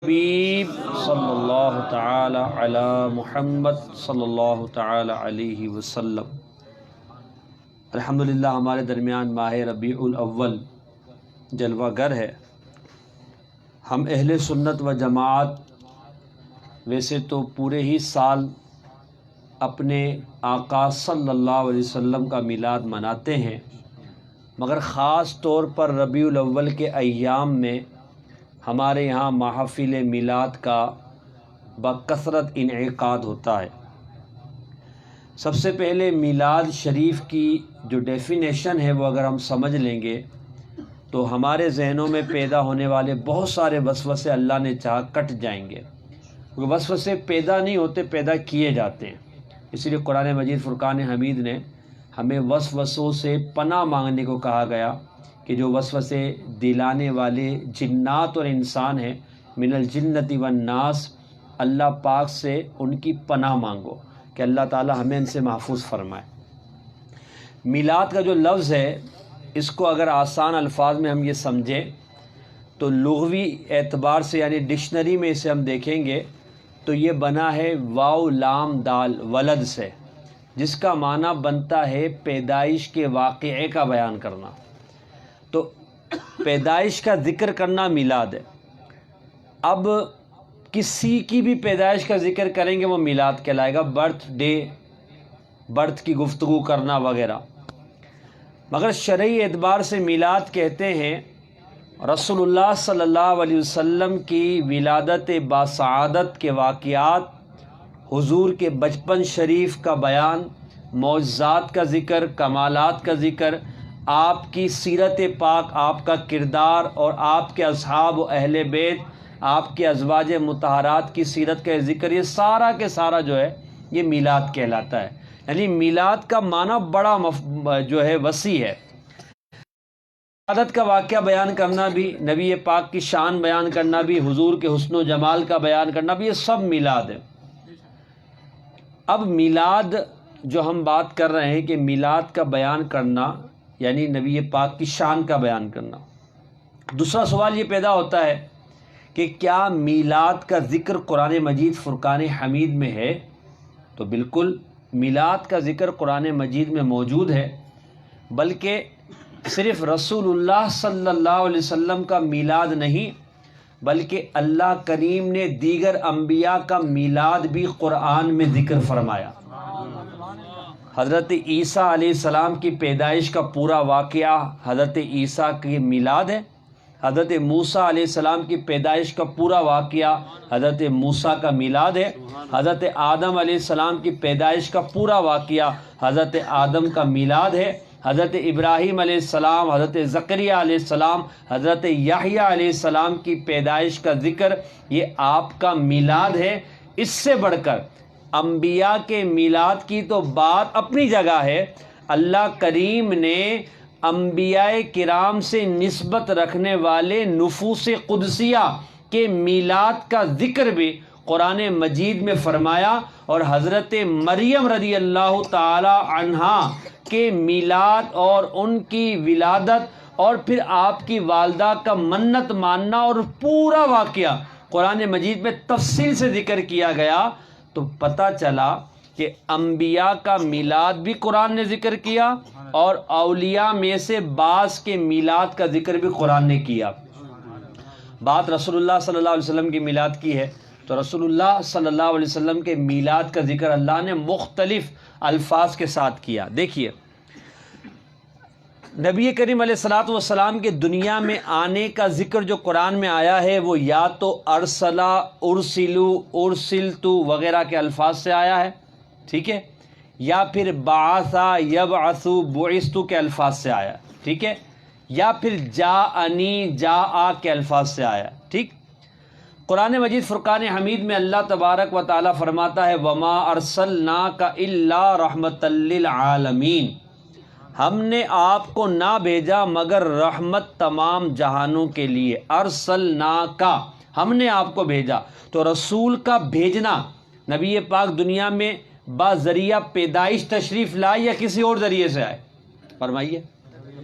حبیب صلی اللہ تعالی علی محمد صلی اللہ تعالی علیہ وسلم۔ الحمدللہ ہمارے درمیان ماہ ربیع الاول جلوہ گر ہے۔ ہم اہل سنت و جماعت ویسے تو پورے ہی سال اپنے آقا صلی اللہ علیہ وسلم کا میلاد مناتے ہیں، مگر خاص طور پر ربیع الاول کے ایام میں ہمارے یہاں محافل میلاد کا بکثرت انعقاد ہوتا ہے۔ سب سے پہلے میلاد شریف کی جو ڈیفینیشن ہے وہ اگر ہم سمجھ لیں گے تو ہمارے ذہنوں میں پیدا ہونے والے بہت سارے وسوسے اللہ نے چاہا کٹ جائیں گے، کیونکہ وسوسے پیدا نہیں ہوتے، پیدا کیے جاتے ہیں۔ اس لیے قرآن مجید فرقان حمید نے ہمیں وسوسوں سے پناہ مانگنے کو کہا گیا کہ جو وسوسے دلانے والے جنات اور انسان ہیں، من الجنت والناس، اللہ پاک سے ان کی پناہ مانگو کہ اللہ تعالی ہمیں ان سے محفوظ فرمائے۔ میلاد کا جو لفظ ہے اس کو اگر آسان الفاظ میں ہم یہ سمجھیں تو لغوی اعتبار سے یعنی ڈکشنری میں اسے ہم دیکھیں گے تو یہ بنا ہے واو لام دال ولد سے، جس کا معنی بنتا ہے پیدائش کے واقعے کا بیان کرنا۔ تو پیدائش کا ذکر کرنا میلاد ہے۔ اب کسی کی بھی پیدائش کا ذکر کریں گے وہ میلاد کہلائے گا، برتھ ڈے، برتھ کی گفتگو کرنا وغیرہ۔ مگر شرعی اعتبار سے میلاد کہتے ہیں رسول اللہ صلی اللہ علیہ وسلم کی ولادت باسعادت کے واقعات، حضور کے بچپن شریف کا بیان، معجزات کا ذکر، کمالات کا ذکر، آپ کی سیرت پاک، آپ کا کردار اور آپ کے اصحاب و اہل بیت، آپ کے ازواج مطہرات کی سیرت کا ذکر، یہ سارا کے سارا جو ہے یہ میلاد کہلاتا ہے۔ یعنی میلاد کا معنی بڑا جو ہے وسیع ہے۔ ولادت کا واقعہ بیان کرنا بھی، نبی پاک کی شان بیان کرنا بھی، حضور کے حسن و جمال کا بیان کرنا بھی، یہ سب میلاد ہے۔ اب میلاد جو ہم بات کر رہے ہیں کہ میلاد کا بیان کرنا یعنی نبی پاک کی شان کا بیان کرنا، دوسرا سوال یہ پیدا ہوتا ہے کہ کیا میلاد کا ذکر قرآن مجید فرقان حمید میں ہے؟ تو بالکل میلاد کا ذکر قرآن مجید میں موجود ہے، بلکہ صرف رسول اللہ صلی اللہ علیہ وسلم کا میلاد نہیں بلکہ اللہ کریم نے دیگر انبیاء کا میلاد بھی قرآن میں ذکر فرمایا۔ حضرت عیسیٰ علیہ السلام کی پیدائش کا پورا واقعہ حضرت عیسیٰ کی میلاد ہے۔ حضرت موسیٰ علیہ السلام کی پیدائش کا پورا واقعہ حضرت موسیٰ کا میلاد ہے۔ حضرت آدم علیہ السلام کی پیدائش کا پورا واقعہ حضرت آدم کا میلاد ہے۔ حضرت ابراہیم علیہ السلام، حضرت زکریا علیہ السلام، حضرت یحییٰ علیہ السلام کی پیدائش کا ذکر یہ آپ کا میلاد ہے۔ اس سے بڑھ کر انبیاء کے میلاد کی تو بات اپنی جگہ ہے، اللہ کریم نے انبیاء کرام سے نسبت رکھنے والے نفوس قدسیہ کے میلاد کا ذکر بھی قرآن مجید میں فرمایا، اور حضرت مریم رضی اللہ تعالی عنہا کے میلاد اور ان کی ولادت اور پھر آپ کی والدہ کا منت ماننا اور پورا واقعہ قرآن مجید میں تفصیل سے ذکر کیا گیا۔ تو پتہ چلا کہ انبیاء کا میلاد بھی قرآن نے ذکر کیا اور اولیاء میں سے بعض کے میلاد کا ذکر بھی قرآن نے کیا۔ بات رسول اللہ صلی اللہ علیہ وسلم کی میلاد کی ہے تو رسول اللہ صلی اللہ علیہ وسلم کے میلاد کا ذکر اللہ نے مختلف الفاظ کے ساتھ کیا۔ دیکھیے، نبی کریم علیہ الصلوۃ والسلام کے دنیا میں آنے کا ذکر جو قرآن میں آیا ہے وہ یا تو ارسلا، ارسلو، ارسلتو وغیرہ کے الفاظ سے آیا ہے، ٹھیک ہے، یا پھر بعثا، یبعثو، بعثتو کے الفاظ سے آیا، ٹھیک ہے، یا پھر جاءنی، جاء کے الفاظ سے آیا، ٹھیک۔ قرآن مجید فرقان حمید میں اللہ تبارک و تعالی فرماتا ہے وما ارسلناک الا رحمۃ للعالمین، ہم نے آپ کو نہ بھیجا مگر رحمت تمام جہانوں کے لیے۔ ارسلناک، ہم نے آپ کو بھیجا۔ تو رسول کا بھیجنا، نبی پاک دنیا میں با ذریعہ پیدائش تشریف لائے یا کسی اور ذریعے سے آئے؟ فرمائیے۔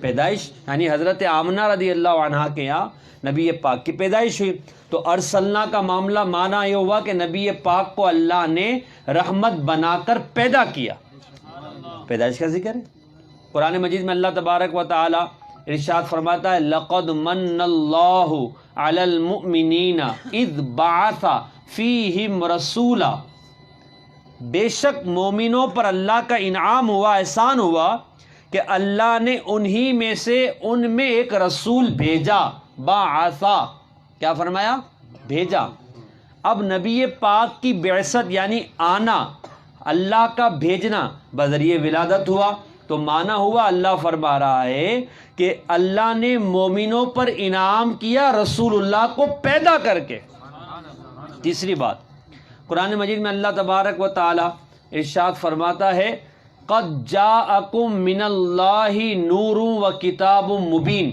پیدائش، یعنی حضرت آمنہ رضی اللہ عنہا کے یہاں نبی پاک کی پیدائش ہوئی. تو ارسلنا کا معاملہ معنی یہ ہوا کہ نبی پاک کو اللہ نے رحمت بنا کر پیدا کیا. پیدائش کا ذکر ہے قرآن مجید میں. اللہ تبارک و تعالی ارشاد فرماتا ہے لقد من اللہ علی المؤمنین اذ بعث فیہم رسولا، بے شک مومنوں پر اللہ کا انعام ہوا، احسان ہوا کہ اللہ نے انہی میں سے ان میں ایک رسول بھیجا. بعثا کیا فرمایا؟ بھیجا. اب نبی پاک کی بعثت یعنی آنا، اللہ کا بھیجنا بذریعہ ولادت ہوا. تو معنی ہوا اللہ فرما رہا ہے کہ اللہ نے مومنوں پر انعام کیا رسول اللہ کو پیدا کر کے. تیسری بات قرآن مجید میں اللہ تبارک و تعالی ارشاد فرماتا ہے قد جاءکم من اللہ نور و کتاب مبین،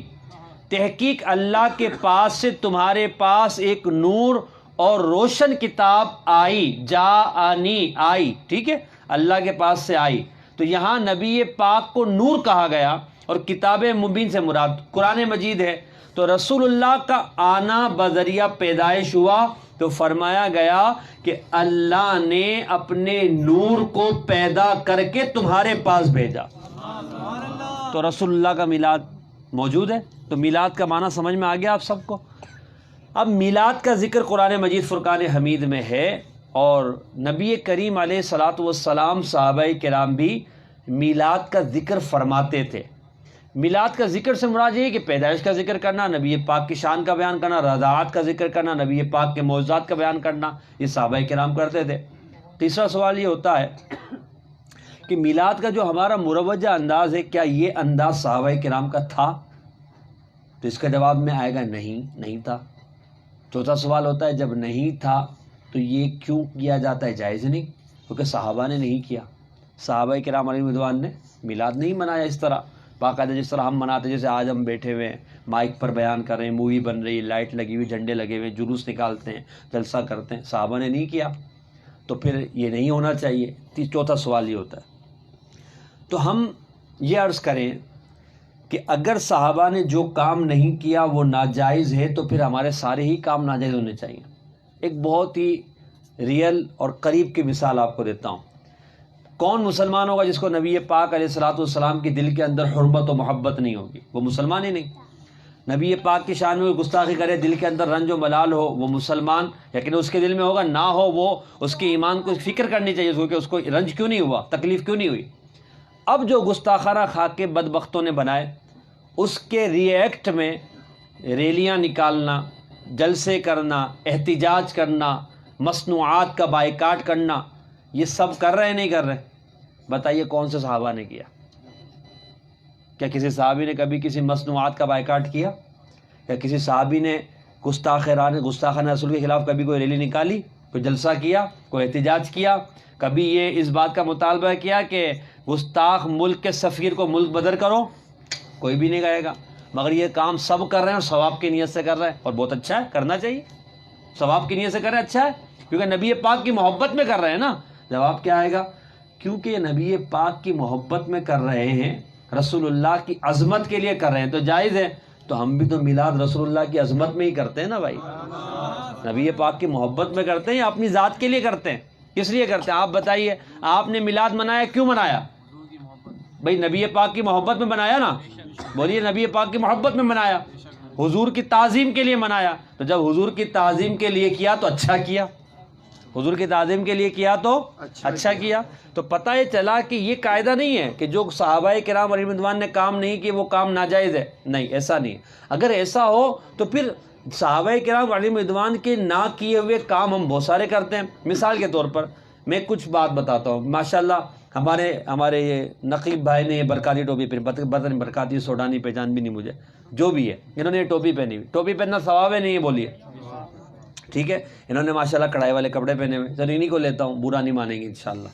تحقیق اللہ کے پاس سے تمہارے پاس ایک نور اور روشن کتاب آئی. جاءنی آئی، ٹھیک ہے، اللہ کے پاس سے آئی. تو یہاں نبی پاک کو نور کہا گیا اور کتاب مبین سے مراد قرآن مجید ہے. تو رسول اللہ کا آنا بذریعہ پیدائش ہوا تو فرمایا گیا کہ اللہ نے اپنے نور کو پیدا کر کے تمہارے پاس بھیجا. تو رسول اللہ کا میلاد موجود ہے. تو میلاد کا معنی سمجھ میں آ گیا آپ سب کو. اب میلاد کا ذکر قرآن مجید فرقان حمید میں ہے، اور نبی کریم علیہ الصلاۃ والسلام صحابہ کرام بھی میلاد کا ذکر فرماتے تھے. میلاد کا ذکر سے مراد یہ ہے کہ پیدائش کا ذکر کرنا، نبی پاک کی شان کا بیان کرنا، رضاعت کا ذکر کرنا، نبی پاک کے معجزات کا بیان کرنا، یہ صحابہ کرام کرتے تھے. تیسرا سوال یہ ہوتا ہے کہ میلاد کا جو ہمارا مروجہ انداز ہے، کیا یہ انداز صحابہ کرام کا تھا؟ تو اس کا جواب میں آئے گا نہیں تھا. چوتھا سوال ہوتا ہے جب نہیں تھا تو یہ کیوں کیا جاتا ہے؟ جائز نہیں، کیونکہ صحابہ نے نہیں کیا. صحابہ کرام علیہ رضوان نے میلاد نہیں منایا اس طرح باقاعدہ جس طرح ہم مناتے. جیسے آج ہم بیٹھے ہوئے ہیں، مائک پر بیان کر رہے ہیں، مووی بن رہی ہے، لائٹ لگی ہوئی، جھنڈے لگے ہوئے، جلوس نکالتے ہیں، جلسہ کرتے ہیں. صحابہ نے نہیں کیا تو پھر یہ نہیں ہونا چاہیے. چوتھا سوال یہ ہوتا ہے. تو ہم یہ عرض کریں کہ اگر صحابہ نے جو کام نہیں کیا وہ ناجائز ہے تو پھر ہمارے سارے ہی کام ناجائز ہونے چاہیے. ایک بہت ہی ریئل اور قریب کی مثال آپ کو دیتا ہوں. کون مسلمان ہوگا جس کو نبی پاک علیہ الصلوۃ والسلام کی دل کے اندر حرمت و محبت نہیں ہوگی؟ وہ مسلمان ہی نہیں. نبی پاک کی شان میں گستاخی کرے، دل کے اندر رنج و ملال ہو، وہ مسلمان، لیکن اس کے دل میں ہوگا نہ ہو، وہ اس کے ایمان کو فکر کرنی چاہیے کہ اس کو رنج کیوں نہیں ہوا، تکلیف کیوں نہیں ہوئی. اب جو گستاخانہ خاکے بدبختوں نے بنائے، اس کے ری ایکٹ میں ریلیاں نکالنا، جلسے کرنا، احتجاج کرنا، مصنوعات کا بائیکاٹ کرنا، یہ سب کر رہے ہیں نہیں کر رہے؟ بتائیے کون سے صحابہ نے کیا؟ کیا کسی صحابی نے کبھی کسی مصنوعات کا بائیکاٹ کیا؟ یا کسی صحابی نے گستاخانہ رسول کے خلاف کبھی کوئی ریلی نکالی، کوئی جلسہ کیا، کوئی احتجاج کیا؟ کبھی یہ اس بات کا مطالبہ کیا کہ گستاخ ملک کے سفیر کو ملک بدر کرو؟ کوئی بھی نہیں کہے گا. مگر یہ کام سب کر رہے ہیں اور ثواب کی نیت سے کر رہے ہیں، اور بہت اچھا ہے، کرنا چاہیے. ثواب کی نیت سے کر رہے ہیں، اچھا ہے، کیونکہ نبی پاک کی محبت میں کر رہے ہیں نا. جواب کیا آئے گا؟ کیونکہ یہ نبی پاک کی محبت میں کر رہے ہیں، رسول اللہ کی عظمت کے لیے کر رہے ہیں تو جائز ہے. تو ہم بھی تو میلاد رسول اللہ کی عظمت میں ہی کرتے ہیں نا بھائی. نبی پاک کی محبت میں کرتے ہیں یا اپنی ذات کے لیے کرتے ہیں؟ کس لیے کرتے ہیں آپ بتائیے؟ آپ نے میلاد منایا، کیوں منایا بھائی؟ نبی پاک کی محبت میں منایا نا. بولیے، نبی پاک کی محبت میں منایا، حضور کی تعظیم کے لیے منایا. تو جب حضور کی تعظیم کے لیے کیا تو اچھا کیا، حضور کی تعظیم کے لیے کیا تو اچھا کیا. تو پتہ یہ چلا کہ یہ قاعدہ نہیں ہے کہ جو صحابہ کرام علیہ رضوان نے کام نہیں کیے وہ کام ناجائز ہے. نہیں، ایسا نہیں. اگر ایسا ہو تو پھر صحابہ کرام علیہ رضوان کے نہ کیے ہوئے کام ہم بہت سارے کرتے ہیں. مثال کے طور پر میں کچھ بات بتاتا ہوں. ماشاءاللہ ہمارے یہ نقیب بھائی نے یہ برکاتی ٹوپی پہنی، بدن برکاتی سوڈانی پہچان بھی نہیں مجھے، جو بھی ہے انہوں نے یہ ٹوپی پہنی ہوئی. ٹوپی پہننا ثواب ہے نہیں ہے؟ بولیے. ٹھیک ہے، انہوں نے ماشاءاللہ کڑھائی والے کپڑے پہنے ہوئے، چلو انہیں کو لیتا ہوں، برا نہیں مانیں گے انشاءاللہ.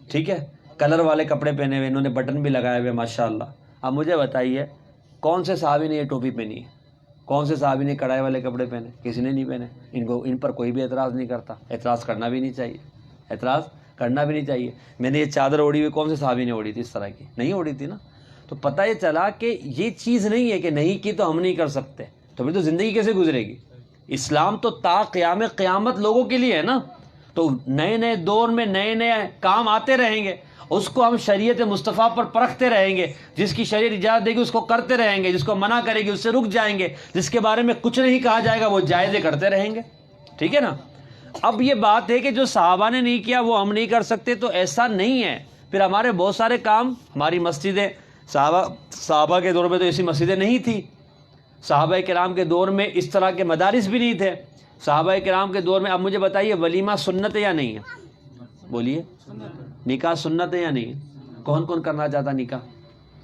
ٹھیک ہے، کلر والے کپڑے پہنے ہوئے، انہوں نے بٹن بھی لگائے ہوئے ماشاءاللہ. اب مجھے بتائیے کون سے صحابی نے یہ ٹوپی پہنی ہے؟ کون سے صحابی نے کڑھائی والے کپڑے پہنے؟ کسی نے نہیں پہنے. ان پر کوئی بھی اعتراض نہیں کرتا. اعتراض کرنا بھی نہیں چاہیے، اعتراض کرنا بھی نہیں چاہیے. میں نے یہ چادر اوڑھی ہوئی کون سے صحابی نے اوڑھی تھی اس طرح کی؟ نہیں اوڑھی تھی نا. تو پتہ یہ چلا کہ یہ چیز نہیں ہے کہ نہیں کی تو ہم نہیں کر سکتے، تو پھر تو زندگی کیسے گزرے گی؟ اسلام تو تا قیام قیامت لوگوں کے لیے ہے نا، تو نئے نئے دور میں نئے نئے کام آتے رہیں گے، اس کو ہم شریعت مصطفیٰ پر پرکھتے رہیں گے، جس کی شریعت اجازت دے گی اس کو کرتے رہیں گے، جس کو منع کرے گی اس سے رک جائیں گے، جس کے بارے میں کچھ نہیں کہا جائے گا وہ جائزے کرتے رہیں گے، ٹھیک ہے نا؟ اب یہ بات ہے کہ جو صحابہ نے نہیں کیا وہ ہم نہیں کر سکتے، تو ایسا نہیں ہے۔ پھر ہمارے بہت سارے کام، ہماری مسجدیں صحابہ کے دور میں تو ایسی مسجدیں نہیں تھی، صحابہ کرام کے دور میں اس طرح کے مدارس بھی نہیں تھے، صحابہ کرام کے دور میں۔ اب مجھے بتائیے ولیمہ سنت ہے یا نہیں ہے؟ بولیے، نکاح سنت ہے یا نہیں ہے؟ کون کون کرنا چاہتا نکاح؟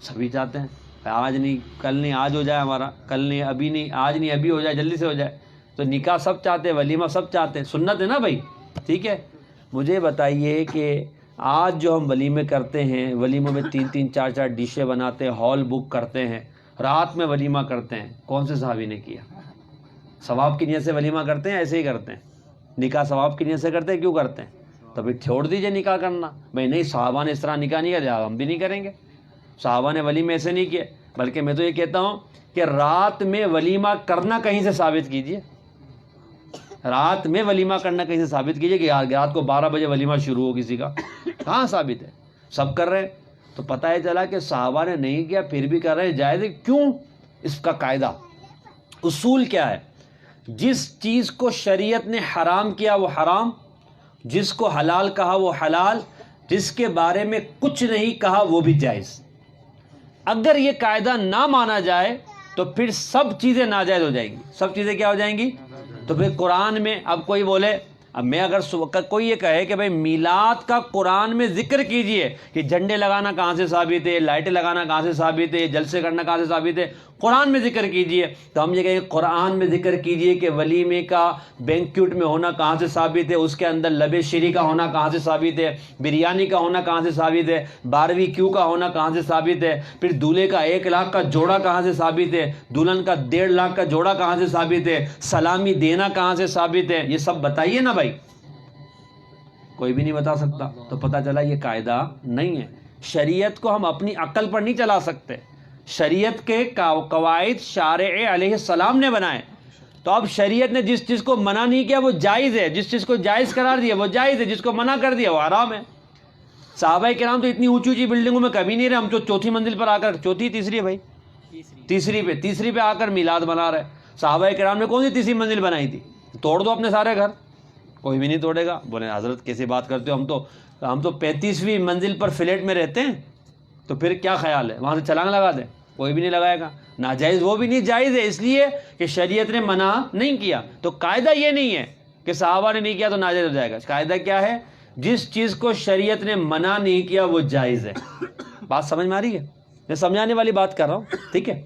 سبھی چاہتے ہیں، آج نہیں کل نہیں آج ہو جائے ہمارا، کل نہیں ابھی نہیں، آج نہیں ابھی ہو جائے، جلدی سے ہو جائے۔ تو نکاح سب چاہتے ہیں، ولیمہ سب چاہتے ہیں، سنت ہے نا بھائی، ٹھیک ہے۔ مجھے بتائیے کہ آج جو ہم ولیمے کرتے ہیں، ولیموں میں 3 4 4 ڈشیں بناتے ہیں، ہال بک کرتے ہیں، رات میں ولیمہ کرتے ہیں، کون سے صحابی نے کیا؟ ثواب کی نیت سے ولیمہ کرتے ہیں، ایسے ہی کرتے ہیں؟ نکاح ثواب کی نیت سے کرتے ہیں، کیوں کرتے ہیں؟ تو پھر چھوڑ دیجئے نکاح کرنا، بھائی نہیں صحابہ نے اس طرح نکاح نہیں کیا، ہم بھی نہیں کریں گے، صحابہ نے ولیمے ایسے نہیں کیے۔ بلکہ میں تو یہ کہتا ہوں کہ رات میں ولیمہ کرنا کہیں سے ثابت کیجئے، رات میں ولیمہ کرنا کہیں سے ثابت کیجئے کہ رات کو 12 بجے ولیمہ شروع ہو کسی کا، کہاں ثابت ہے؟ سب کر رہے ہیں، تو پتہ یہ چلا کہ صحابہ نے نہیں کیا پھر بھی کر رہے ہیں، جائز ہے۔ کیوں؟ اس کا قاعدہ اصول کیا ہے؟ جس چیز کو شریعت نے حرام کیا وہ حرام، جس کو حلال کہا وہ حلال، جس کے بارے میں کچھ نہیں کہا وہ بھی جائز۔ اگر یہ قاعدہ نہ مانا جائے تو پھر سب چیزیں ناجائز ہو جائیں گی، سب چیزیں کیا ہو جائیں گی؟ تو پھر قرآن میں اب کوئی بولے، اب میں اگر کوئی یہ کہے کہ بھائی میلاد کا قرآن میں ذکر کیجئے کہ جھنڈے لگانا کہاں سے ثابت ہے، لائٹیں لگانا کہاں سے ثابت ہے، جلسے کرنا کہاں سے ثابت ہے، قرآن میں ذکر کیجئے، تو ہم یہ کہیں قرآن میں ذکر کیجئے کہ ولیمے کا بینکیوٹ میں ہونا کہاں سے ثابت ہے، اس کے اندر لب شیری کا ہونا کہاں سے ثابت ہے، بریانی کا ہونا کہاں سے ثابت ہے، باربیکیو کا ہونا کہاں سے ثابت ہے، پھر دولہے کا 1 لاکھ کا جوڑا کہاں سے ثابت ہے، دلہن کا 1.5 لاکھ کا جوڑا کہاں سے ثابت ہے، سلامی دینا کہاں سے ثابت ہے، یہ سب بتائیے نا بھائی۔ کوئی بھی نہیں بتا سکتا، تو پتہ چلا یہ قاعدہ نہیں ہے۔ شریعت کو ہم اپنی عقل پر نہیں چلا سکتے، شریعت کے قواعد شارع علیہ السلام نے بنائے، تو اب شریعت نے جس چیز کو منع نہیں کیا وہ جائز ہے، جس چیز کو جائز قرار دیا وہ جائز ہے، جس کو منع کر دیا وہ حرام ہے۔ صحابہ کرام تو اتنی اونچی اونچی بلڈنگوں میں کبھی نہیں رہے، ہم تو 4تھی منزل پر آ کر، چوتھی تیسری ہے بھائی، تیسری پہ آ کر میلاد بنا رہے۔ صحابہ کرام نے کون سی تیسری منزل بنائی تھی؟ توڑ دو اپنے سارے گھر، کوئی بھی نہیں توڑے گا۔ بولے حضرت کیسے بات کرتے ہو، ہم تو 35ویں منزل پر فلیٹ میں رہتے ہیں، تو پھر کیا خیال ہے وہاں سے چھلانگ لگا دیں؟ کوئی بھی نہیں لگائے گا، ناجائز وہ بھی نہیں، جائز ہے، اس لیے کہ شریعت نے منع نہیں کیا۔ تو قاعدہ یہ نہیں ہے کہ صحابہ نے نہیں کیا تو ناجائز ہو جائے گا، قاعدہ کیا ہے؟ جس چیز کو شریعت نے منع نہیں کیا وہ جائز ہے۔ بات سمجھ میں آ رہی ہے؟ میں سمجھانے والی بات کر رہا ہوں، ٹھیک ہے۔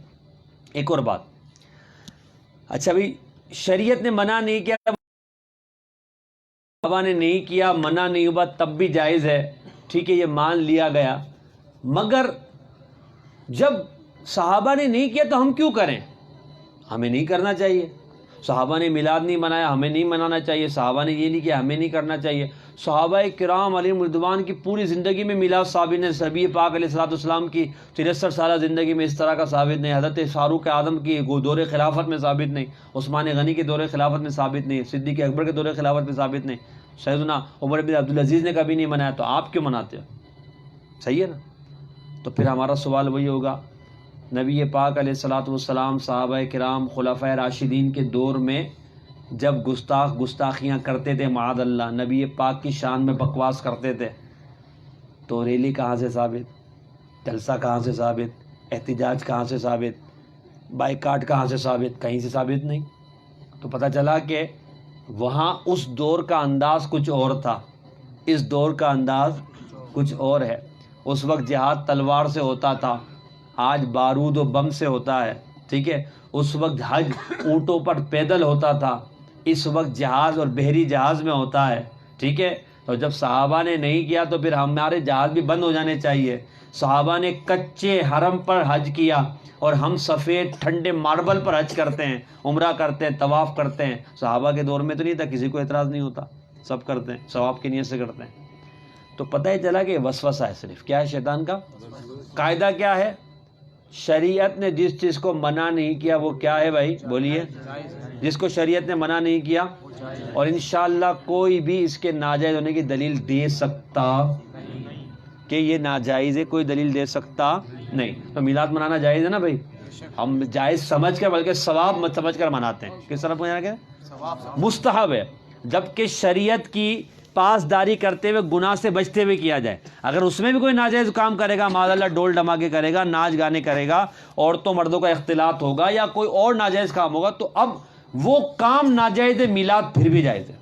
ایک اور بات، اچھا بھائی شریعت نے منع نہیں کیا، صحابہ نے نہیں کیا، منع نہیں ہوا، تب بھی جائز ہے، ٹھیک ہے، یہ مان لیا گیا۔ مگر جب صحابہ نے نہیں کیا تو ہم کیوں کریں؟ ہمیں نہیں کرنا چاہیے۔ صحابہ نے میلاد نہیں منایا، ہمیں نہیں منانا چاہیے۔ صحابہ نے یہ نہیں کیا، ہمیں نہیں کرنا چاہیے۔ صحابہ کرام علیہم رضوان کی پوری زندگی میں میلاد ثابت نہیں، نبی پاک علیہ السلام کی 63 سالہ زندگی میں اس طرح کا ثابت نہیں، حضرت فاروق اعظم کی دور خلافت میں ثابت نہیں، عثمان غنی کے دور خلافت میں ثابت نہیں، صدیق اکبر کے دور خلافت میں ثابت نہیں، سیدنا عمر بن عبدالعزیز نے کبھی نہیں منایا، تو آپ کیوں مناتے ہو؟ صحیح ہے نا؟ تو پھر ہمارا سوال وہی ہوگا، نبی پاک علیہ الصلوۃ والسلام، صحابہ کرام، خلفائے راشدین کے دور میں جب گستاخیاں کرتے تھے، معاذ اللہ، نبی پاک کی شان میں بکواس کرتے تھے، تو ریلی کہاں سے ثابت، جلسہ کہاں سے ثابت، احتجاج کہاں سے ثابت، بائیکاٹ کہاں سے ثابت؟ کہیں سے ثابت نہیں۔ تو پتہ چلا کہ وہاں اس دور کا انداز کچھ اور تھا، اس دور کا انداز کچھ اور ہے۔ اس وقت جہاد تلوار سے ہوتا تھا، آج بارود و بم سے ہوتا ہے، ٹھیک ہے۔ اس وقت حج اونٹوں پر پیدل ہوتا تھا، اس وقت جہاز اور بحری جہاز میں ہوتا ہے، ٹھیک ہے۔ تو جب صحابہ نے نہیں کیا تو پھر ہمارے جہاز بھی بند ہو جانے چاہیے۔ صحابہ نے کچے حرم پر حج کیا اور ہم سفید ٹھنڈے ماربل پر حج کرتے ہیں، عمرہ کرتے ہیں، طواف کرتے ہیں۔ صحابہ کے دور میں تو نہیں تھا، کسی کو اعتراض نہیں ہوتا، سب کرتے ہیں، ثواب کی نیت سے کرتے ہیں۔ تو پتہ ہی چلا کہ وسوسہ ہے، صرف کیا ہے؟ شیطان کا۔ قاعدہ کیا ہے؟ شریعت نے جس چیز کو منع نہیں کیا وہ کیا ہے بھائی؟ بولیے. جس کو شریعت نے منع نہیں کیا، اور انشاءاللہ کوئی بھی اس کے ناجائز ہونے کی دلیل دے سکتا کہ یہ ناجائز ہے، کوئی دلیل دے سکتا نہیں. تو میلاد منانا جائز ہے نا بھائی؟ ہم جائز سمجھ کر بلکہ ثواب مت سمجھ کر مناتے ہیں. کس طرح منانا کہ مستحب ہے، جبکہ شریعت کی پاسداری کرتے ہوئے گناہ سے بچتے ہوئے کیا جائے. اگر اس میں بھی کوئی ناجائز کام کرے گا، معاذ اللہ ڈول ڈماکے کرے گا، ناچ گانے کرے گا، عورتوں مردوں کا اختلاط ہوگا یا کوئی اور ناجائز کام ہوگا، تو اب وہ کام ناجائز ہے، میلاد پھر بھی جائز ہے.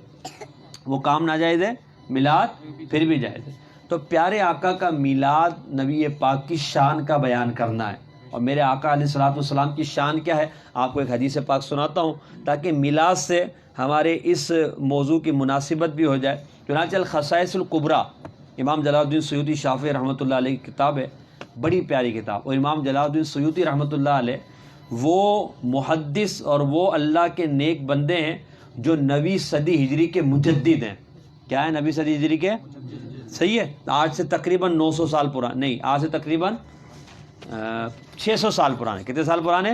وہ کام ناجائز ہے، میلاد پھر بھی جائز ہے. تو پیارے آقا کا میلاد نبی پاک کی شان کا بیان کرنا ہے. اور میرے آقا علیہ الصلوۃ والسلام کی شان کیا ہے، آپ کو ایک حدیث پاک سناتا ہوں تاکہ میلاد سے ہمارے اس موضوع کی مناسبت بھی ہو جائے. چنانچہ الخصائص الکبریٰ امام جلال الدین سیوطی شافعی رحمۃ اللہ علیہ کی کتاب ہے، بڑی پیاری کتاب. اور امام جلال الدین سیوطی رحمۃ اللہ علیہ وہ محدث اور وہ اللہ کے نیک بندے ہیں جو 9ویں صدی ہجری کے مجدد ہیں. کیا ہے 9ویں صدی ہجری کے؟ صحیح ہے. آج سے تقریباً 900 سال پرانے، نہیں، آج سے تقریباً 600 سال پرانے. کتنے سال پرانے؟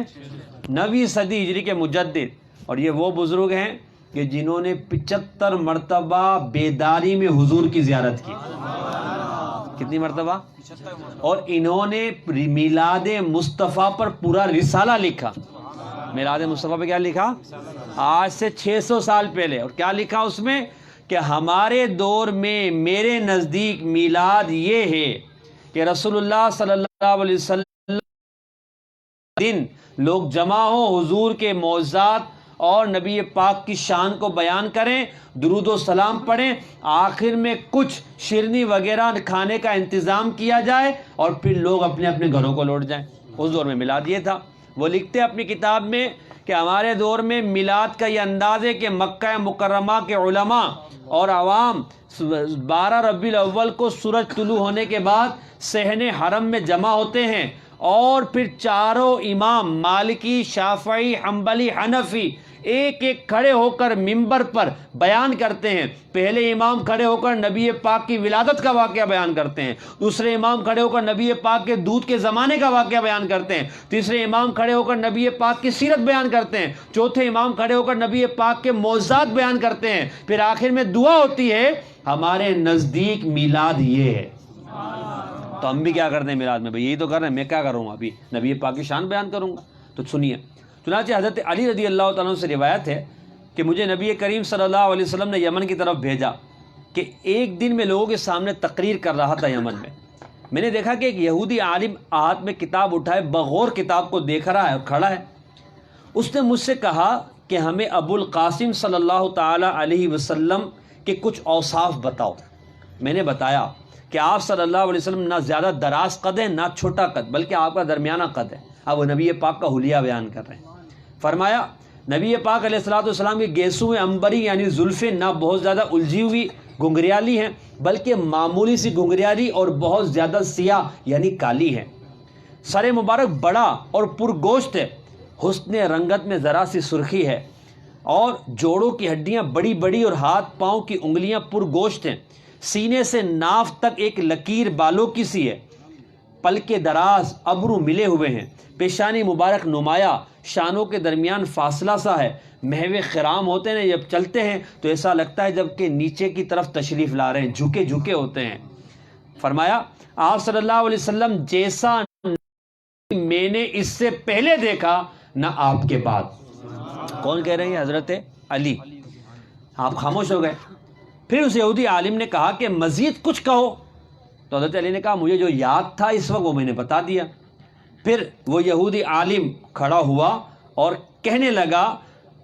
9ویں صدی ہجری کے مجدد. اور یہ وہ بزرگ ہیں کہ جنہوں نے 75 مرتبہ بیداری میں حضور کی زیارت کی. کتنی مرتبہ؟ اور انہوں نے میلاد مصطفیٰ پر پورا رسالہ لکھا. میلاد مصطفیٰ پہ کیا لکھا؟ آج سے 600 سال پہلے. اور کیا لکھا اس میں؟ کہ ہمارے دور میں میرے نزدیک میلاد یہ ہے کہ رسول اللہ صلی اللہ علیہ وسلم دن لوگ جمع ہوں، حضور کے معجزات اور نبی پاک کی شان کو بیان کریں، درود و سلام پڑھیں، آخر میں کچھ شیرنی وغیرہ کھانے کا انتظام کیا جائے اور پھر لوگ اپنے اپنے گھروں کو لوٹ جائیں. اس دور میں میلاد یہ تھا. وہ لکھتے اپنی کتاب میں کہ ہمارے دور میں میلاد کا یہ انداز ہے کہ مکہ مکرمہ کے علماء اور عوام 12 ربیع الاول کو سورج طلوع ہونے کے بعد صحن حرم میں جمع ہوتے ہیں، اور پھر چاروں امام مالکی، شافعی، حنبلی، حنفی ایک ایک کھڑے ہو کر ممبر پر بیان کرتے ہیں. پہلے امام کھڑے ہو کر نبی پاک کی ولادت کا واقعہ بیان کرتے ہیں، دوسرے امام کھڑے ہو کر نبی پاک کے دودھ کے زمانے کا واقعہ بیان کرتے ہیں، تیسرے امام کھڑے ہو کر نبی پاک کی سیرت بیان کرتے ہیں، چوتھے امام کھڑے ہو کر نبی پاک کے معجزات بیان کرتے ہیں. پھر آخر میں دعا ہوتی ہے. ہمارے نزدیک میلاد یہ ہے. تو ہم بھی کیا کرتے ہیں میلاد میں؟ بھئی یہی تو کر رہے ہیں. میں کیا کروں گا؟ ابھی نبی پاک کی شان بیان کروں گا. تو سنیے، چنانچہ حضرت علی رضی اللہ تعالیٰ عنہ سے روایت ہے کہ مجھے نبی کریم صلی اللہ علیہ وسلم نے یمن کی طرف بھیجا کہ ایک دن میں لوگوں کے سامنے تقریر کر رہا تھا یمن میں. میں نے دیکھا کہ ایک یہودی عالم ہاتھ میں کتاب اٹھائے بغور کتاب کو دیکھ رہا ہے اور کھڑا ہے. اس نے مجھ سے کہا کہ ہمیں ابو القاسم صلی اللہ تعالیٰ علیہ وسلم کے کچھ اوصاف بتاؤ. میں نے بتایا کہ آپ صلی اللہ علیہ وسلم نہ زیادہ دراز قد ہے نہ چھوٹا قد، بلکہ آپ کا درمیانہ قد ہے. اب وہ نبی پاک کا حلیہ بیان کر رہے ہیں. فرمایا نبی پاک علیہ الصلوۃ والسلام کی گیسو عنبری یعنی زلفیں نہ بہت زیادہ الجھی ہوئی گھنگریالی ہیں، بلکہ معمولی سی گھنگریالی اور بہت زیادہ سیاہ یعنی کالی ہیں. سر مبارک بڑا اور پرگوشت ہے، حسن رنگت میں ذرا سی سرخی ہے، اور جوڑوں کی ہڈیاں بڑی بڑی اور ہاتھ پاؤں کی انگلیاں پرگوشت ہیں. سینے سے ناف تک ایک لکیر بالوں کی سی ہے، پلکے دراز، ابرو ملے ہوئے ہیں، پیشانی مبارک نمایاں، شانوں کے درمیان فاصلہ سا ہے. محو خرام ہوتے ہیں، جب چلتے ہیں تو ایسا لگتا ہے جب کہ نیچے کی طرف تشریف لا رہے ہیں، جھکے جھکے ہوتے ہیں. فرمایا آپ صلی اللہ علیہ وسلم جیسا میں نے اس سے پہلے دیکھا نہ آپ کے بعد. کون کہہ رہے ہیں؟ حضرت علی. آپ خاموش ہو گئے. پھر اس یہودی عالم نے کہا کہ مزید کچھ کہو. تو حضرت علی نے کہا مجھے جو یاد تھا اس وقت وہ میں نے بتا دیا. پھر وہ یہودی عالم کھڑا ہوا اور کہنے لگا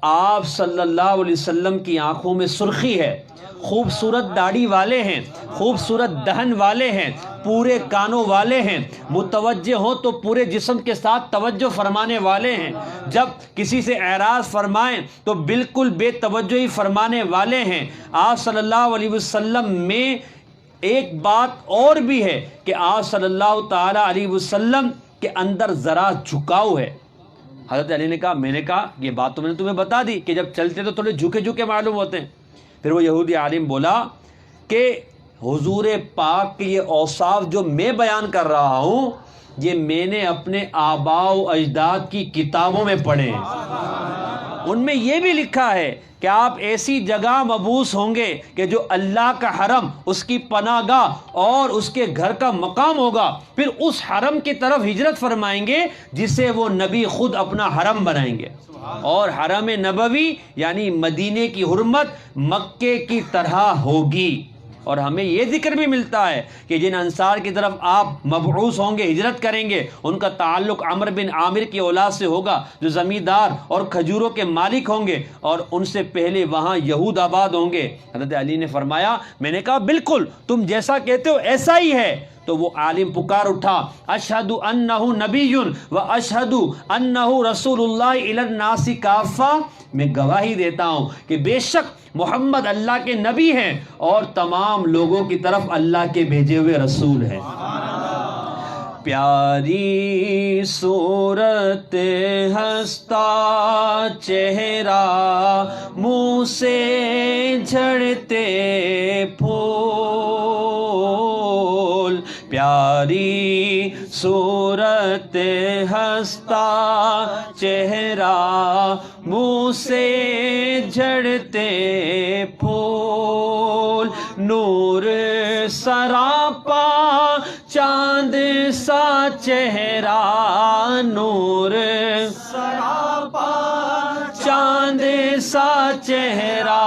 آپ صلی اللہ علیہ وسلم کی آنکھوں میں سرخی ہے، خوبصورت داڑھی والے ہیں، خوبصورت دہن والے ہیں، پورے کانوں والے ہیں، متوجہ ہوں تو پورے جسم کے ساتھ توجہ فرمانے والے ہیں، جب کسی سے اعراض فرمائیں تو بالکل بے توجہی فرمانے والے ہیں. آپ صلی اللہ علیہ وسلم میں ایک بات اور بھی ہے کہ آپ صلی اللہ تعالیٰ علیہ وسلم کے اندر ذرا جھکاؤ ہے. حضرت علی نے کہا، میں نے کہا یہ بات تو میں نے تمہیں بتا دی کہ جب چلتے تو تھوڑے جھکے جھکے معلوم ہوتے ہیں. پھر وہ یہودی عالم بولا کہ حضور پاک کے یہ اوصاف جو میں بیان کر رہا ہوں یہ میں نے اپنے آباء و اجداد کی کتابوں میں پڑھے ہیں۔ ان میں یہ بھی لکھا ہے کہ آپ ایسی جگہ مبعوث ہوں گے کہ جو اللہ کا حرم، اس کی پناہ گاہ اور اس کے گھر کا مقام ہوگا، پھر اس حرم کی طرف ہجرت فرمائیں گے جسے وہ نبی خود اپنا حرم بنائیں گے، اور حرم نبوی یعنی مدینے کی حرمت مکے کی طرح ہوگی۔ اور ہمیں یہ ذکر بھی ملتا ہے کہ جن انصار کی طرف آپ مبعوث ہوں گے، ہجرت کریں گے، ان کا تعلق عمرو بن عامر کی اولاد سے ہوگا جو زمیندار اور کھجوروں کے مالک ہوں گے، اور ان سے پہلے وہاں یہود آباد ہوں گے۔ حضرت علی نے فرمایا، میں نے کہا بالکل تم جیسا کہتے ہو ایسا ہی ہے۔ تو وہ عالم پکار اٹھا، اشہد انہ نبی و اشہد انہ رسول اللہ الی الناس کافہ، میں گواہی دیتا ہوں کہ بے شک محمد اللہ کے نبی ہیں اور تمام لوگوں کی طرف اللہ کے بھیجے ہوئے رسول ہیں۔ پیاری صورت ہستا چہرہ، منہ سے جھڑتے پھول، پیاری صورت ہستا چہرہ، منہ سے جھڑتے پھول، نور سراپا چاند سا چہرہ، نور سراپا چاند سا چہرہ،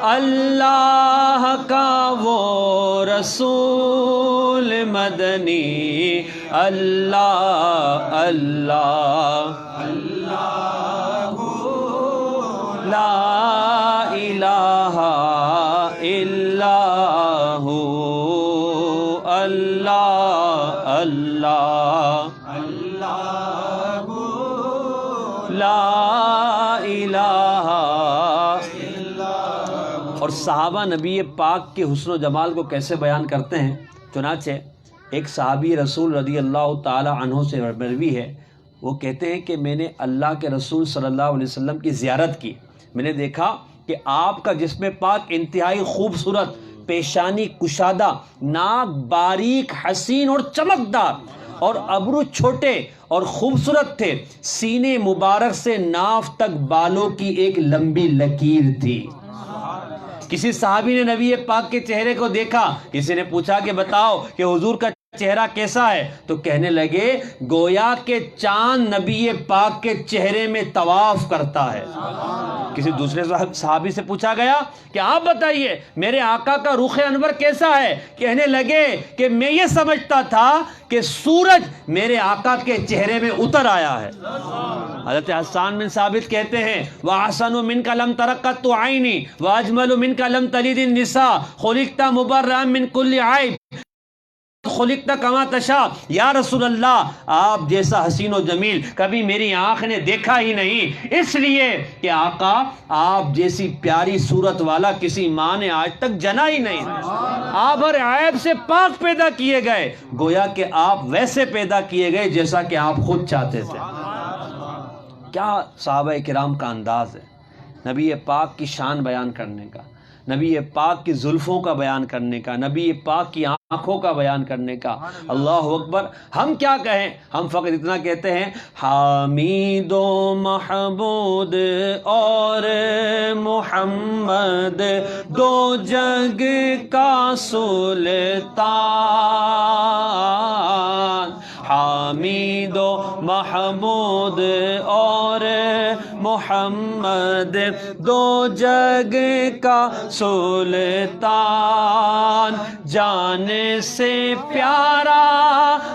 اللہ کا وہ رسول مدنی، اللہ اللہ اللہ لا الہ الا ہو، اللہ اللہ اللہ لا الہ الا۔ اور صحابہ نبی پاک کے حسن و جمال کو کیسے بیان کرتے ہیں؟ چنانچہ ایک صحابی رسول رضی اللہ تعالی عنہ سے مروی ہے، وہ کہتے ہیں کہ میں نے اللہ کے رسول صلی اللہ علیہ وسلم کی زیارت کی، میں نے دیکھا کہ آپ کا جسم پاک انتہائی خوبصورت، پیشانی کشادہ، ناک باریک حسین اور چمکدار، اور ابرو چھوٹے اور خوبصورت تھے، سینے مبارک سے ناف تک بالوں کی ایک لمبی لکیر تھی۔ کسی صحابی نے نبی پاک کے چہرے کو دیکھا، کسی نے پوچھا کہ بتاؤ کہ حضور کا چہرہ کیسا ہے؟ تو کہنے لگے گویا کہ چاند نبی پاک کے چہرے میں طواف کرتا ہے۔ کسی دوسرے صحابی سے پوچھا گیا کہ آپ بتائیے میرے آقا کا رخ انور کیسا ہے؟ کہنے لگے کہ میں یہ سمجھتا تھا کہ سورج میرے آقا کے چہرے میں اتر آیا ہے۔ حضرت حسان بن ثابت کہتے ہیں، وَأَحْسَنُ مِنْكَ لَمْ تَرَ قَطُّ عَيْنِي وَأَجْمَلُ مِنْكَ لَمْ تَلِدِ النِّسَاءُ خُلِقْتَ مُبَرَّأً مِنْ كُلِّ عَيْبٍ خلقت کما تشاء۔ یا رسول اللہ، آپ جیسا حسین و جمیل کبھی میری آنکھ نے دیکھا ہی نہیں، اس لیے کہ آقا آپ جیسی پیاری صورت والا کسی ماں نے آج تک جنا ہی نہیں۔ آپ ہر عیب سے پاک پیدا کیے گئے، گویا کہ آپ ویسے پیدا کیے گئے جیسا کہ آپ خود چاہتے تھے۔ کیا صحابہ کرام کا انداز ہے نبی پاک کی شان بیان کرنے کا، نبی پاک کی زلفوں کا بیان کرنے کا، نبی پاک کی آنکھوں کا بیان کرنے کا۔ اللہ اکبر! ہم کیا کہیں؟ ہم فقط اتنا کہتے ہیں، حامد و محمود اور محمد دو جگ کا سلطان، حامد و محمود اور محمد دو جگ کا سلطان، جان سے پیارا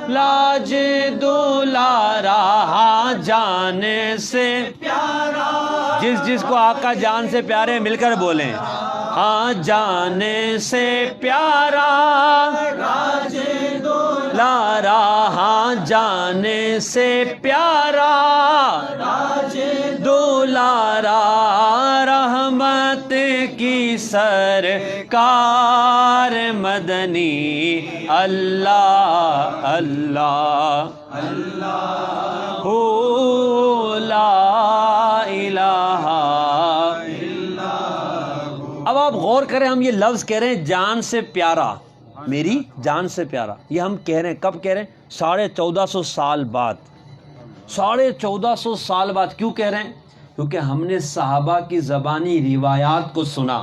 لاج دولارا، جان سے پیارا، جس کو آقا جان سے پیارے مل کر بولیں، ہاں جان سے پیارا لاج دولارا، ہاں جان سے پیارا لاج دولارا، رحمت کی سرکار مدنی، اللہ اللہ اللہ لا الہ الا۔ اب آپ غور کریں، ہم یہ لفظ کہہ رہے ہیں جان سے پیارا، میری جان سے پیارا. یہ ہم کہہ رہے ہیں, کب کہہ رہے ہیں؟ 1450 سال بعد. 1450 سال بعد کیوں کہہ رہے ہیں؟ کیونکہ ہم نے صحابہ کی زبانی روایات کو سنا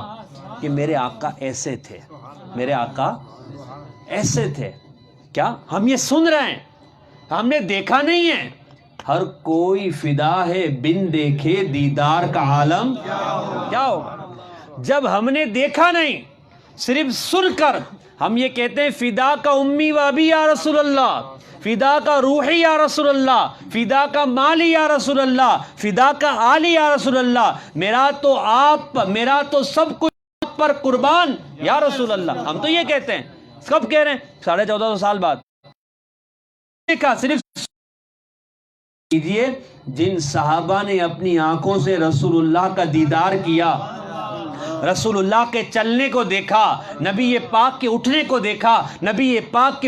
کہ میرے آقا ایسے تھے, میرے آقا ایسے تھے. کیا ہم یہ سن رہے ہیں؟ ہم نے دیکھا نہیں ہے. ہر کوئی فدا ہے بن دیکھے دیدار کا عالم کیا ہوگا. جب ہم نے دیکھا نہیں, صرف سن کر ہم یہ کہتے ہیں فدا کا امی و ابی یا رسول اللہ, فدا کا روحی یا رسول اللہ, فدا کا مالی یا رسول اللہ, فدا کا آلی یا رسول اللہ, میرا تو آپ, میرا تو سب کچھ پر قربان یا رسول اللہ. ہم تو یہ کہتے ہیں. کب کہہ رہے ہیں؟ 1450 سال بعد. دیکھا صرف کیجئے جن صحابہ نے اپنی آنکھوں سے رسول اللہ کا دیدار کیا, رسول اللہ کے چلنے کو دیکھا, نبی پاک کے اٹھنے کو دیکھا, نبی پاک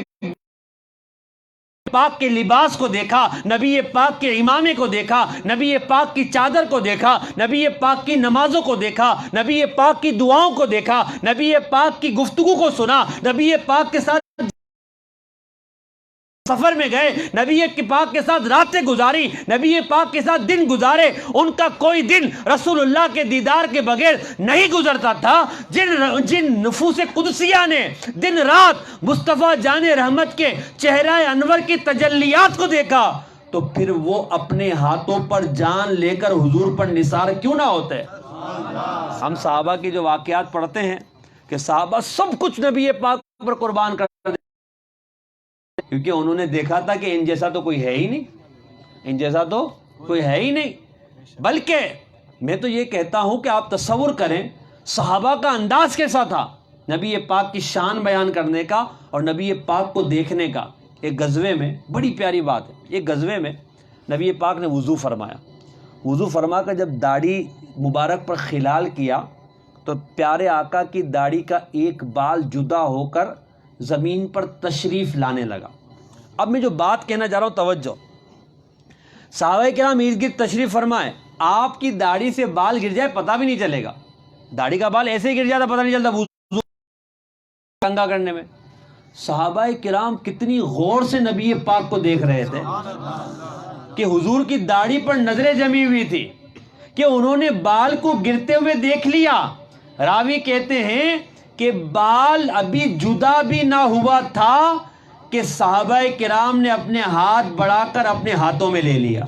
کے لباس کو دیکھا, نبی پاک کے امامے کو دیکھا, نبی پاک کی چادر کو دیکھا, نبی پاک کی نمازوں کو دیکھا, نبی پاک کی دعاؤں کو دیکھا, نبی پاک کی گفتگو کو سنا, نبی پاک کے ساتھ سفر میں گئے, نبی پاک کے ساتھ راتیں گزاری, نبی پاک کے ساتھ دن گزارے. ان کا کوئی دن رسول اللہ کے دیدار کے بغیر نہیں گزرتا تھا. جن نفوس قدسیہ نے دن رات مصطفیٰ جان رحمت کے چہرہ انور کی تجلیات کو دیکھا, تو پھر وہ اپنے ہاتھوں پر جان لے کر حضور پر نثار کیوں نہ ہوتے؟ ہم صحابہ کی جو واقعات پڑھتے ہیں کہ صحابہ سب کچھ نبی پاک پر قربان کر دے, کیونکہ انہوں نے دیکھا تھا کہ ان جیسا تو کوئی ہے ہی نہیں, ان جیسا تو کوئی ہے ہی نہیں. بلکہ میں تو یہ کہتا ہوں کہ آپ تصور کریں صحابہ کا انداز کیسا تھا نبی پاک کی شان بیان کرنے کا اور نبی پاک کو دیکھنے کا. ایک غزوے میں, بڑی پیاری بات ہے, ایک غزوے میں نبی پاک نے وضو فرمایا. وضو فرما کر جب داڑھی مبارک پر خلال کیا تو پیارے آقا کی داڑھی کا ایک بال جدا ہو کر زمین پر تشریف لانے لگا. اب میں جو بات کہنا چاہ رہا ہوں توجہ, صحابہ کرام ارد گرد تشریف فرمائے, آپ کی داڑھی سے بال گر جائے پتہ بھی نہیں چلے گا. داڑھی کا بال ایسے ہی گر جاتا, پتہ نہیں چلتا وضو کنگا کرنے میں. صحابہ کرام کتنی غور سے نبی پاک کو دیکھ رہے تھے کہ حضور کی داڑھی پر نظریں جمی ہوئی تھی کہ انہوں نے بال کو گرتے ہوئے دیکھ لیا. راوی کہتے ہیں کہ بال ابھی جدا بھی نہ ہوا تھا کہ صحابہ کرام نے اپنے ہاتھ بڑھا کر اپنے ہاتھوں میں لے لیا.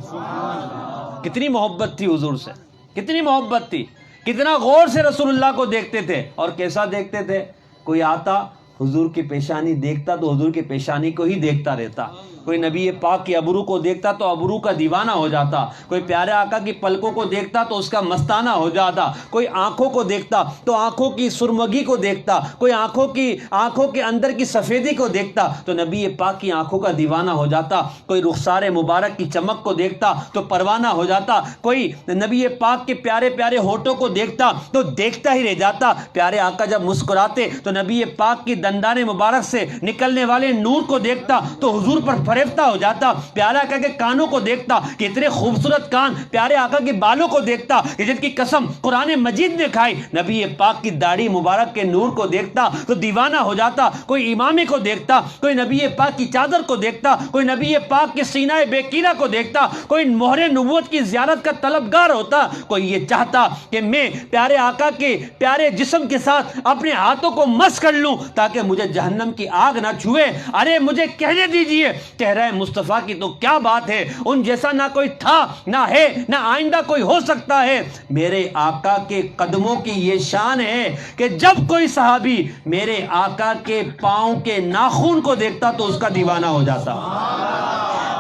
کتنی محبت تھی حضور سے, کتنی محبت تھی, کتنا غور سے رسول اللہ کو دیکھتے تھے. اور کیسا دیکھتے تھے؟ کوئی آتا حضور کی پیشانی دیکھتا تو حضور کی پیشانی کو ہی دیکھتا رہتا. کوئی نبی پاک کی ابرو کو دیکھتا تو ابرو کا دیوانہ ہو جاتا. کوئی پیارے آقا کی پلکوں کو دیکھتا تو اس کا مستانہ ہو جاتا. کوئی آنکھوں کو دیکھتا تو آنکھوں کی سرمگی کو دیکھتا. کوئی آنکھوں کے اندر کی سفیدی کو دیکھتا تو نبی پاک کی آنکھوں کا دیوانہ ہو جاتا. کوئی رخسار مبارک کی چمک کو دیکھتا تو پروانہ ہو جاتا. کوئی نبی پاک کے پیارے پیارے ہونٹوں کو دیکھتا تو دیکھتا ہی رہ جاتا. پیارے آقا جب مسکراتے تو نبی پاک کی دندان مبارک سے نکلنے والے نور کو دیکھتا تو حضور پر فریفتہ ہو جاتا. پیارے آقا کے کانوں کو دیکھتا کہ اتنے خوبصورت کان, پیارے آقا کے بالوں کو دیکھتا کہ جن کی قسم قرآن مجید نے کھائی. نبی پاک کی داڑھی مبارک کے نور کو دیکھتا تو دیوانہ ہو جاتا. کوئی امامے کو دیکھتا, کوئی نبی پاک کی چادر کو دیکھتا, کوئی نبی پاک کے سینہ بیکینہ کو دیکھتا, کوئی مہر نبوت کی زیارت کا طلبگار ہوتا. کوئی یہ چاہتا کہ میں پیارے آقا کے پیارے جسم کے ساتھ اپنے ہاتھوں کو مس کر لوں تاکہ مجھے جہنم کی آگ نہ چھوئے. ارے مجھے کہنے دیجئے, چہرہ مصطفیٰ کی تو کیا بات ہے, ان جیسا نہ کوئی تھا, نہ ہے, نہ آئندہ کوئی ہو سکتا ہے. میرے آقا کے قدموں کی یہ شان ہے کہ جب کوئی صحابی میرے آقا کے پاؤں کے ناخن کو دیکھتا تو اس کا دیوانہ ہو جاتا,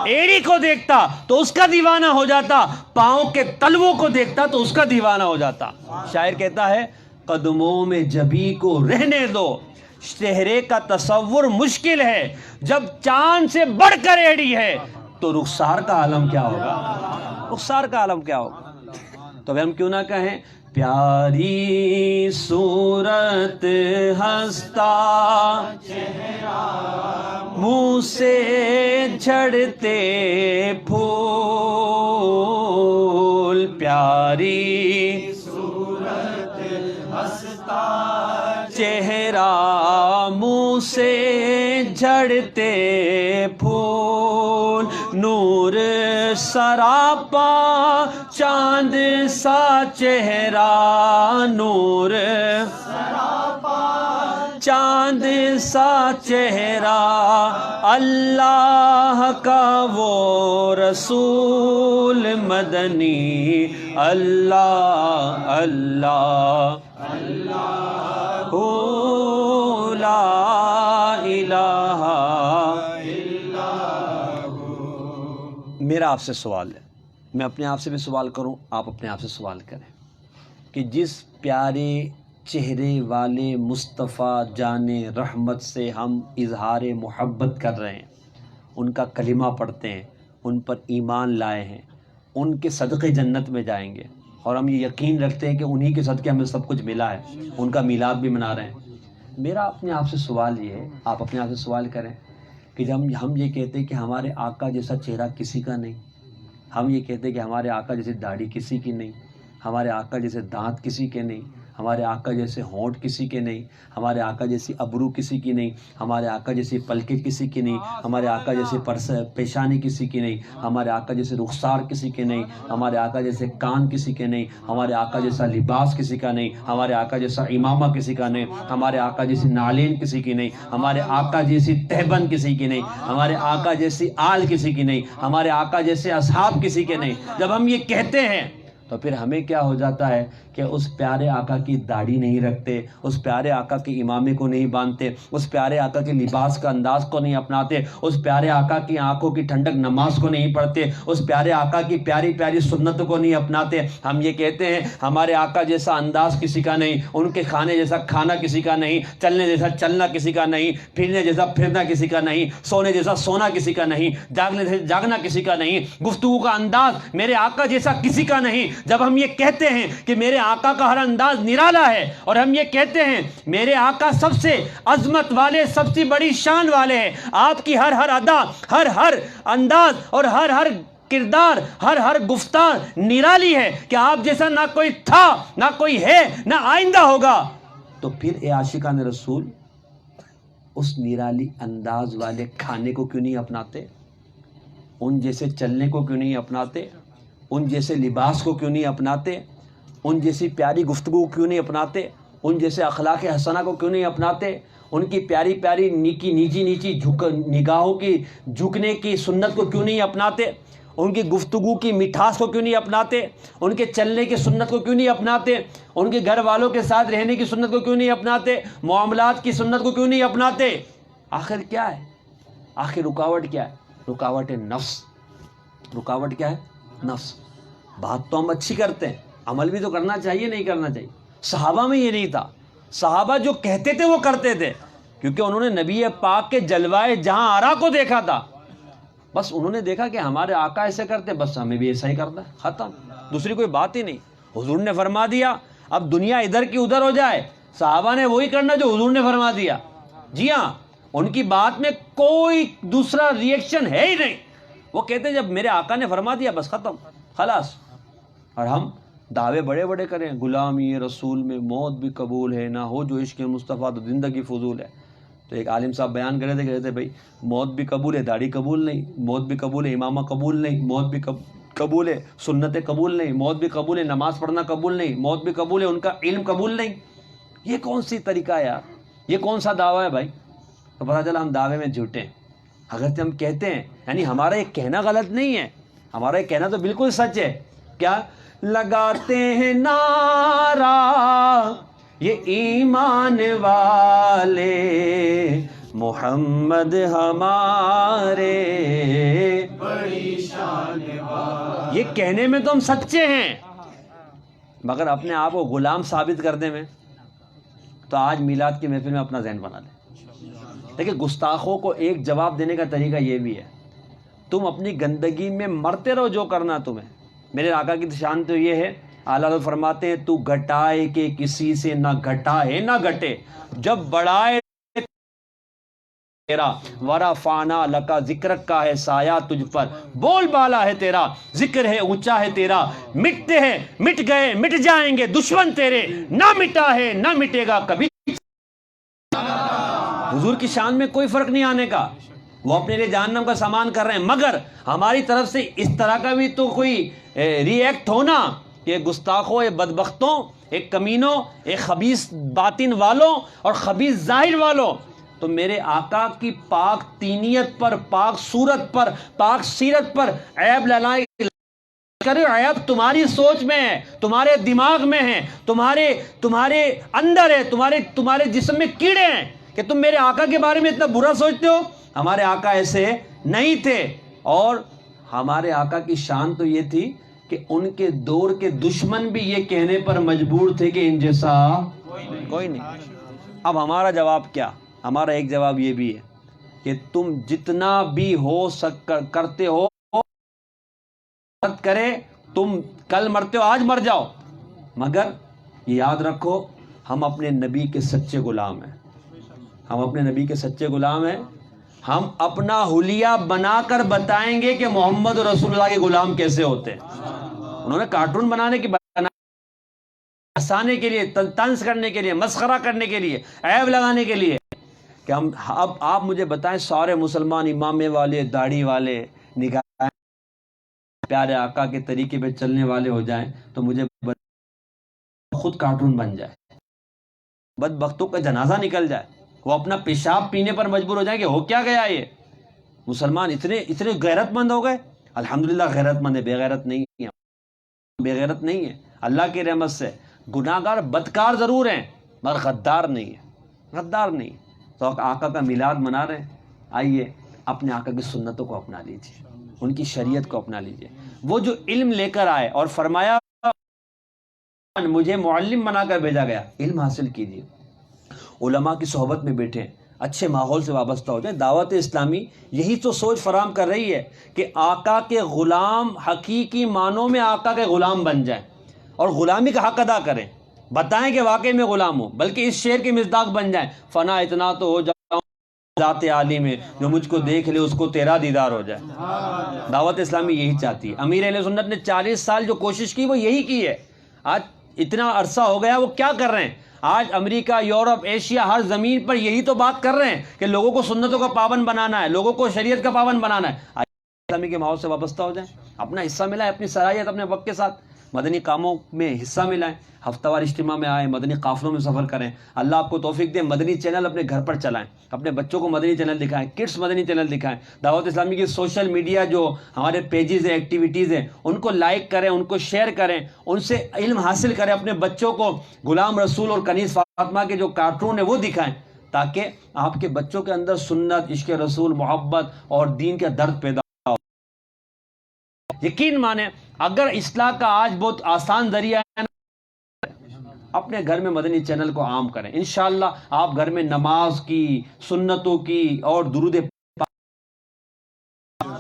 ایڑی کو دیکھتا تو اس کا دیوانہ ہو جاتا, پاؤں کے تلووں کو دیکھتا تو اس کا دیوانہ ہو جاتا. شاعر کہتا ہے قدموں میں جبی کو رہنے دو, چہرے کا تصور مشکل ہے, جب چاند سے بڑھ کر ایڑی ہے تو رخسار کا عالم کیا ہوگا, رخسار کا عالم کیا ہوگا. تو ہم کیوں نہ کہیں پیاری صورت ہستا منہ سے جھڑتے پھول, پیاری صورت ہستا چہرہ منہ سے جھڑتے پھول، نور سراپا چاند سا چہرہ، نور چاند سا چہرہ، اللہ کا وہ رسول مدنی، اللہ اللہ لا الہ الا ہو۔ میرا آپ سے سوال ہے، میں اپنے آپ سے بھی سوال کروں، آپ اپنے آپ سے سوال کریں کہ جس پیارے چہرے والے مصطفیٰ جان رحمت سے ہم اظہار محبت کر رہے ہیں، ان کا کلمہ پڑھتے ہیں، ان پر ایمان لائے ہیں، ان کے صدقے جنت میں جائیں گے، اور ہم یہ یقین رکھتے ہیں کہ انہی کے صدقے ہمیں سب کچھ ملا ہے، ان کا میلاد بھی منا رہے ہیں۔ میرا اپنے آپ سے سوال یہ ہے، آپ اپنے آپ سے سوال کریں کہ جب ہم یہ کہتے ہیں کہ ہمارے آقا جیسا چہرہ کسی کا نہیں، ہم یہ کہتے ہیں کہ ہمارے آقا جیسے داڑھی کسی کی نہیں، ہمارے آقا جیسے دانت کسی کے نہیں، ہمارے آقا جیسے ہونٹ کسی کے نہیں، ہمارے آقا جیسی ابرو کسی کی نہیں، ہمارے آقا جیسی پلکیں کسی کی نہیں، ہمارے آقا جیسے پیشانی کسی کی نہیں، ہمارے آقا جیسے رخسار کسی کے نہیں، ہمارے آقا جیسے کان کسی کے نہیں، ہمارے آقا جیسا لباس کسی کا نہیں، ہمارے آقا جیسا امامہ کسی کا نہیں، ہمارے آقا جیسی نالین کسی کی نہیں، ہمارے آقا جیسی تہبند کسی کی نہیں، ہمارے آقا جیسی آل کسی کی نہیں، ہمارے آقا جیسے اصحاب کسی کے نہیں۔ جب ہم یہ کہتے ہیں تو پھر ہمیں کیا ہو جاتا ہے کہ اس پیارے آقا کی داڑھی نہیں رکھتے، اس پیارے آقا کے امامے کو نہیں باندھتے، اس پیارے آقا کے لباس کا انداز کو نہیں اپناتے، اس پیارے آقا کی آنکھوں کی ٹھنڈک نماز کو نہیں پڑھتے، اس پیارے آقا کی پیاری پیاری سنت کو نہیں اپناتے۔ ہم یہ کہتے ہیں ہمارے آقا جیسا انداز کسی کا نہیں، ان کے کھانے جیسا کھانا کسی کا نہیں، چلنے جیسا چلنا کسی کا نہیں، پھرنے جیسا پھرنا کسی کا نہیں، سونے جیسا سونا کسی کا نہیں، جاگنے جیسا جاگنا کسی کا نہیں، گفتگو کا انداز میرے آقا جیسا کسی کا نہیں۔ جب ہم یہ کہتے ہیں کہ میرے آقا کا ہر انداز نرالا ہے، اور ہم یہ کہتے ہیں میرے آقا سب سے عظمت والے، سب سے بڑی شان والے ہیں، آپ کی ہر ہر ادا، ہر انداز اور ہر کردار، ہر گفتار نرالی ہے کہ آپ جیسا نہ کوئی تھا، نہ کوئی ہے، نہ آئندہ ہوگا، تو پھر اے عاشقان رسول اس نرالی انداز والے کھانے کو کیوں نہیں اپناتے؟ ان جیسے چلنے کو کیوں نہیں اپناتے؟ ان جیسے لباس کو کیوں نہیں اپناتے؟ ان جیسی پیاری گفتگو کیوں نہیں اپناتے؟ ان جیسے اخلاق حسنہ کو کیوں نہیں اپناتے؟ ان کی پیاری پیاری نیچی نگاہوں کی جھکنے کی سنت کو کیوں نہیں اپناتے؟ ان کی گفتگو کی مٹھاس کو کیوں نہیں اپناتے؟ ان کے چلنے کی سنت کو کیوں نہیں اپناتے؟ ان کے گھر والوں کے ساتھ رہنے کی سنت کو کیوں نہیں اپناتے؟ معاملات کی سنت کو کیوں نہیں اپناتے؟ آخر کیا ہے؟ آخر رکاوٹ کیا ہے؟ رکاوٹ ہے نفس۔ رکاوٹ کیا ہے؟ نفس۔ بات تو ہم اچھی کرتے ہیں، عمل بھی تو کرنا چاہیے، نہیں کرنا چاہیے؟ صحابہ میں یہ نہیں تھا، صحابہ جو کہتے تھے وہ کرتے تھے، کیونکہ انہوں نے نبی پاک کے جلوائے جہاں آرا کو دیکھا تھا۔ بس انہوں نے دیکھا کہ ہمارے آقا ایسے کرتے، بس ہمیں بھی ایسا ہی کرنا ہے، ختم، دوسری کوئی بات ہی نہیں۔ حضور نے فرما دیا، اب دنیا ادھر کی ادھر ہو جائے، صحابہ نے وہی کرنا جو حضور نے فرما دیا۔ جی ہاں، ان کی بات میں کوئی دوسرا ریئیکشن ہے ہی نہیں۔ وہ کہتے جب میرے آقا نے فرما دیا بس ختم، خلاص۔ اور ہم دعوے بڑے بڑے کریں، غلامی رسول میں موت بھی قبول ہے، نہ ہو جو عشق مصطفیٰ تو زندگی فضول ہے۔ تو ایک عالم صاحب بیان کر رہے تھے، کہتے تھے بھائی موت بھی قبول ہے، داڑھی قبول نہیں، موت بھی قبول ہے، امامہ قبول نہیں، موت بھی قبول ہے، سنتیں قبول نہیں، موت بھی قبول ہے، نماز پڑھنا قبول نہیں، موت بھی قبول ہے، ان کا علم قبول نہیں۔ یہ کون سی طریقہ ہے یار؟ یہ کون سا دعویٰ ہے بھائی؟ تو پتہ چلا ہم دعوے میں جھوٹے ہیں۔ اگر ہم کہتے ہیں، یعنی ہمارا یہ کہنا غلط نہیں ہے، ہمارا یہ کہنا تو بالکل سچ ہے۔ کیا لگاتے ہیں نعرہ یہ ایمان والے، محمد ہمارے بڑی شان والے، یہ کہنے میں تو ہم سچے ہیں، مگر اپنے آپ کو غلام ثابت کرنے میں تو آج میلاد کی محفل میں اپنا ذہن بنا لیں۔ دیکھیں گستاخوں کو ایک جواب دینے کا طریقہ یہ بھی ہے، تم اپنی گندگی میں مرتے رہو، جو کرنا تمہیں۔ میرے آقا کی شان تو یہ ہے، اعلیٰ حضرت فرماتے ہیں تو گھٹائے کہ کسی سے نہ گھٹا ہے نہ گھٹے، جب بڑھائے تیرا ورفعنا لکا ذکرک کا ہے سایہ تجھ پر، بول بالا ہے تیرا، ذکر ہے اونچا ہے تیرا، مٹتے ہیں مٹ گئے مٹ جائیں گے دشمن تیرے، نہ مٹا ہے نہ مٹے گا کبھی، حضور کی شان میں کوئی فرق نہیں آنے کا، وہ اپنے لیے جہنم کا سامان کر رہے ہیں، مگر ہماری طرف سے اس طرح کا بھی تو کوئی ری ایکٹ ہونا کہ گستاخوں، اے بدبختوں، ایک کمینوں، ایک خبیث باطن والوں اور خبیث ظاہر والوں، تو میرے آقا کی پاک تینیت پر، پاک صورت پر، پاک سیرت پر عیب لائے کرے۔ عیب تمہاری سوچ میں ہے، تمہارے دماغ میں ہے، تمہارے اندر ہے، تمہارے جسم میں کیڑے ہیں کہ تم میرے آقا کے بارے میں اتنا برا سوچتے ہو۔ ہمارے آقا ایسے نہیں تھے، اور ہمارے آقا کی شان تو یہ تھی کہ ان کے دور کے دشمن بھی یہ کہنے پر مجبور تھے کہ ان جیسا کوئی نہیں۔ اب ہمارا جواب کیا؟ ہمارا ایک جواب یہ بھی ہے کہ تم جتنا بھی ہو کرتے ہو کرے، تم کل مرتے ہو آج مر جاؤ، مگر یہ یاد رکھو ہم اپنے نبی کے سچے غلام ہیں، ہم اپنے نبی کے سچے غلام ہیں۔ ہم اپنا حلیہ بنا کر بتائیں گے کہ محمد رسول اللہ کے غلام کیسے ہوتے ہیں۔ انہوں نے کارٹون بنانے کی ہنسانے کے لیے، طنز کرنے کے لیے، مسخرہ کرنے کے لیے، عیب لگانے کے لیے کہ ہم اب آپ مجھے بتائیں سارے مسلمان امامے والے، داڑھی والے، نگاہ پیارے آقا کے طریقے پہ چلنے والے ہو جائیں تو مجھے خود کارٹون بن جائے، بدبختوں کا جنازہ نکل جائے، وہ اپنا پیشاب پینے پر مجبور ہو جائیں کہ ہو کیا گیا یہ مسلمان اتنے غیرت مند ہو گئے۔ الحمدللہ غیرت مند ہے، بے غیرت نہیں ہے، بے غیرت نہیں ہے، اللہ کی رحمت سے گناہگار بدکار ضرور ہیں مگر غدار نہیں ہے، غدار نہیں۔ تو آقا کا میلاد منا رہے ہیں، آئیے اپنے آقا کی سنتوں کو اپنا لیجیے، ان کی شریعت کو اپنا لیجیے۔ وہ جو علم لے کر آئے اور فرمایا مجھے معلم بنا کر بھیجا گیا، علم حاصل کیجیے، علماء کی صحبت میں بیٹھیں، اچھے ماحول سے وابستہ ہو جائیں۔ دعوت اسلامی یہی تو سوچ فراہم کر رہی ہے کہ آقا کے غلام حقیقی معنوں میں آقا کے غلام بن جائیں اور غلامی کا حق ادا کریں، بتائیں کہ واقعی میں غلام ہوں، بلکہ اس شعر کے مصداق بن جائیں، فنا اتنا تو ہو جاؤں ذات عالی میں جو مجھ کو دیکھ لے اس کو تیرا دیدار ہو جائے۔ دعوت اسلامی یہی چاہتی ہے۔ امیر اہل سنت نے 40 سال جو کوشش کی وہ یہی کی ہے۔ آج اتنا عرصہ ہو گیا، وہ کیا کر رہے ہیں؟ آج امریکہ، یورپ، ایشیا، ہر زمین پر یہی تو بات کر رہے ہیں کہ لوگوں کو سنتوں کا پابند بنانا ہے، لوگوں کو شریعت کا پابند بنانا ہے۔ آج اسلامی کے ماحول سے وابستہ ہو جائیں، اپنا حصہ ملائیں، اپنی صلاحیت اپنے وقت کے ساتھ مدنی کاموں میں حصہ ملائیں، ہفتہ وار اجتماع میں آئیں، مدنی قافلوں میں سفر کریں۔ اللہ آپ کو توفیق دے، مدنی چینل اپنے گھر پر چلائیں، اپنے بچوں کو مدنی چینل دکھائیں، کڈس مدنی چینل دکھائیں۔ دعوت اسلامی کی سوشل میڈیا جو ہمارے پیجز ہیں، ایکٹیویٹیز ہیں، ان کو لائک کریں، ان کو شیئر کریں، ان سے علم حاصل کریں، اپنے بچوں کو غلام رسول اور کنیز فاطمہ کے جو کارٹون ہیں وہ دکھائیں، تاکہ آپ کے بچوں کے اندر سنت، عشق رسول، محبت اور دین کا درد پیدا ہو۔ یقین مانیں اگر اصلاح کا آج بہت آسان ذریعہ ہے، اپنے گھر میں مدنی چینل کو عام کریں، انشاءاللہ آپ گھر میں نماز کی، سنتوں کی اور درود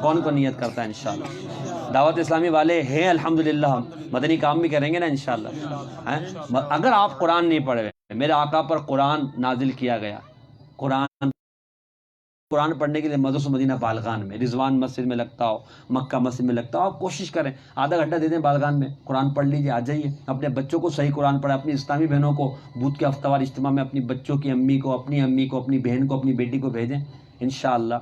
کون کو نیت کرتا ہے انشاءاللہ؟ دعوت اسلامی والے ہیں الحمدللہ، ہم مدنی کام بھی کریں گے نا انشاءاللہ۔ اگر آپ قرآن نہیں پڑھے، میرے آقا پر قرآن نازل کیا گیا، قرآن پڑھنے کے لیے مدرسہ مدینہ بالغان میں، رضوان مسجد میں لگتا ہو، مکہ مسجد میں لگتا ہو، آپ کوشش کریں آدھا گھنٹہ دے دیں بالغان میں، قرآن پڑھ لیجیے، آ جائیے، اپنے بچوں کو صحیح قرآن پڑھائیں، اپنی اسلامی بہنوں کو بدھ کے ہفتہ وار اجتماع میں اپنی بچوں کی امی کو، اپنی بہن کو، اپنی بیٹی کو بھیجیں، انشاءاللہ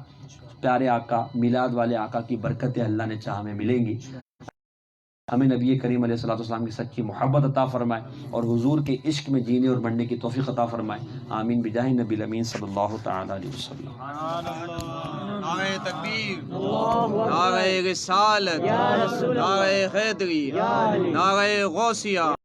پیارے آقا، میلاد والے آقا کی برکتیں اللہ نے چاہا ہمیں ملیں گی۔ ہمیں نبی کریم علیہ الصلوۃ والسلام کی سچی محبت عطا فرمائے اور حضور کے عشق میں جینے اور بڑھنے کی توفیق عطا فرمائے، آمین بجاہ نبی الامین صلی اللہ تعالی علیہ وسلم۔ نعرہ تکبیر، نعرہ رسالت، نعرہ حیدری، نعرہ غوثیہ۔